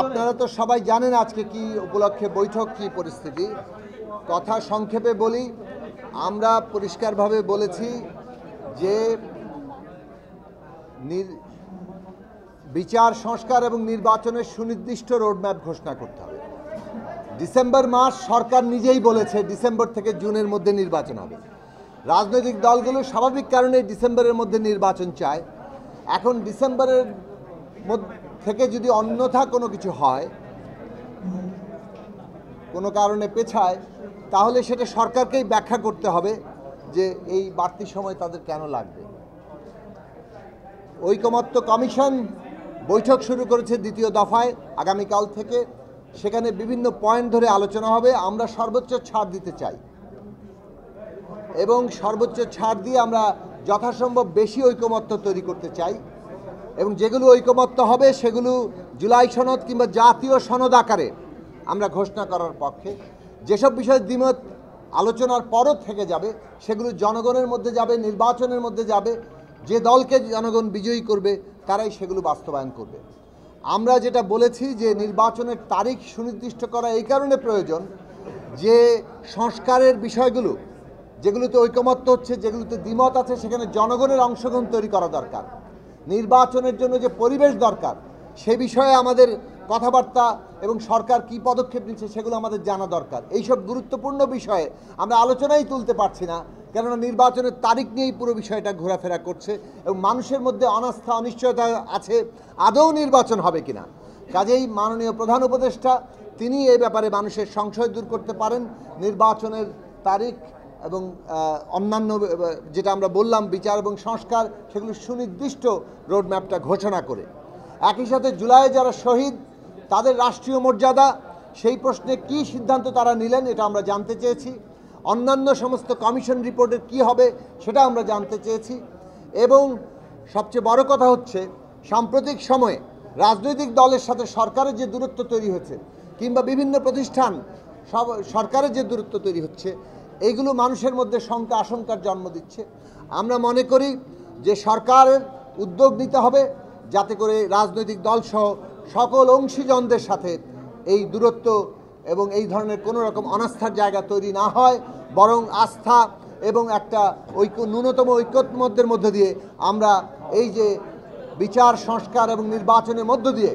আপনারা তো সবাই জানেন আজকে কি উপলক্ষে বৈঠক, কি পরিস্থিতি। কথা সংক্ষেপে বলি, আমরা পরিষ্কারভাবে বলেছি যে বিচার সংস্কার এবং নির্বাচনের সুনির্দিষ্ট রোডম্যাপ ঘোষণা করতে হবে। ডিসেম্বর মাস সরকার নিজেই বলেছে ডিসেম্বর থেকে জুনের মধ্যে নির্বাচন হবে। রাজনৈতিক দলগুলো স্বাভাবিক কারণে ডিসেম্বরের মধ্যে নির্বাচন চায়। এখন ডিসেম্বরের থেকে যদি অন্যথা কোনো কিছু হয়, কোনো কারণে পেছায়, তাহলে সেটা সরকারকেই ব্যাখ্যা করতে হবে যে এই বাড়তি সময় তাদের কেন লাগবে। ঐকমত্য কমিশন বৈঠক শুরু করেছে দ্বিতীয় দফায় আগামীকাল থেকে। সেখানে বিভিন্ন পয়েন্ট ধরে আলোচনা হবে। আমরা সর্বোচ্চ ছাড় দিতে চাই এবং সর্বোচ্চ ছাড় দিয়ে আমরা যথাসম্ভব বেশি ঐকমত্য তৈরি করতে চাই এবং যেগুলো ঐকমত্য হবে সেগুলো জুলাই সনদ কিংবা জাতীয় সনদ আকারে আমরা ঘোষণা করার পক্ষে। যেসব বিষয়ে দ্বিমত আলোচনার পরও থেকে যাবে সেগুলো জনগণের মধ্যে যাবে, নির্বাচনের মধ্যে যাবে। যে দলকে জনগণ বিজয়ী করবে তারাই সেগুলো বাস্তবায়ন করবে। আমরা যেটা বলেছি যে নির্বাচনের তারিখ সুনির্দিষ্ট করা এই কারণে প্রয়োজন যে সংস্কারের বিষয়গুলো যেগুলোতে ঐকমত্য হচ্ছে, যেগুলোতে দ্বিমত আছে, সেখানে জনগণের অংশগ্রহণ তৈরি করা দরকার। নির্বাচনের জন্য যে পরিবেশ দরকার সে বিষয়ে আমাদের কথাবার্তা এবং সরকার কী পদক্ষেপ নিচ্ছে সেগুলো আমাদের জানা দরকার। এইসব গুরুত্বপূর্ণ বিষয়ে আমরা আলোচনাই তুলতে পারছি না, কেননা নির্বাচনের তারিখ নিয়েই পুরো বিষয়টা ঘোরাফেরা করছে এবং মানুষের মধ্যে অনাস্থা, অনিশ্চয়তা আছে আদৌ নির্বাচন হবে কিনা। কাজেই মাননীয় প্রধান উপদেষ্টা তিনি এই ব্যাপারে মানুষের সংশয় দূর করতে পারেন। নির্বাচনের তারিখ এবং অন্যান্য যেটা আমরা বললাম বিচার এবং সংস্কার, সেগুলো সুনির্দিষ্ট রোডম্যাপটা ঘোষণা করে। একই সাথে জুলাইয়ে যারা শহীদ তাদের রাষ্ট্রীয় মর্যাদা, সেই প্রশ্নে কী সিদ্ধান্ত তারা নিলেন এটা আমরা জানতে চেয়েছি। অন্যান্য সমস্ত কমিশন রিপোর্টের কি হবে সেটা আমরা জানতে চেয়েছি। এবং সবচেয়ে বড় কথা হচ্ছে সাম্প্রতিক সময়ে রাজনৈতিক দলের সাথে সরকারের যে দূরত্ব তৈরি হয়েছে কিংবা বিভিন্ন প্রতিষ্ঠান সরকারের যে দূরত্ব তৈরি হচ্ছে, এইগুলো মানুষের মধ্যে শঙ্কা আশঙ্কার জন্ম দিচ্ছে। আমরা মনে করি যে সরকারের উদ্যোগ নিতে হবে যাতে করে রাজনৈতিক দলসহ সকল অংশীজনদের সাথে এই দূরত্ব এবং এই ধরনের কোনো রকম অনাস্থার জায়গা তৈরি না হয়, বরং আস্থা এবং একটা ন্যূনতম ঐকমত্যের মধ্য দিয়ে আমরা এই যে বিচার সংস্কার এবং নির্বাচনের মধ্য দিয়ে